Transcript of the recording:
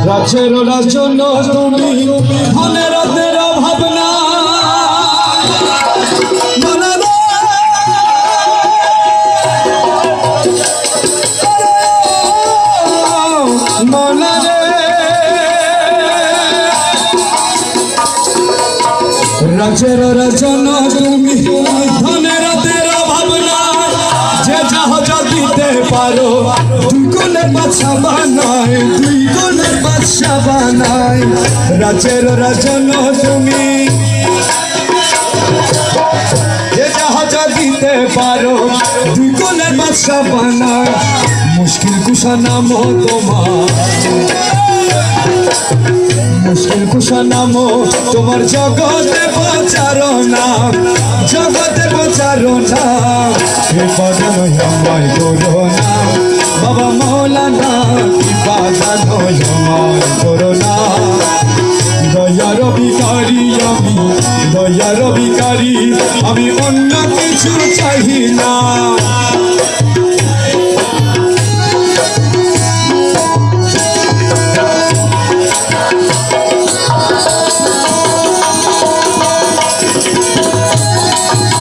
রাজের রাজন তুমি ধনের রাতের ভাবনা রাজের রাজন তুমি ধনের রাতের ভাবনা যে যাহা দিতে পারো দুই কোণের বাদশা বানায় দুই কোণের বাদশা বানায় রাজের রাজন তুমি যে যাহা দিতে পারো দুই কোণের বাদশা বানায় মুশকিল কুশা নাম তোমার মুশকিল কুশা নাম তোমার জগতে পচারো না জগতে পচারো না বাজানো আমায় করো না বাবা মৌলানা বাজানো আমায় করো না দয়ার ভিখারি আমি দয়ার ভিখারি আমি অন্য কিছু চাই না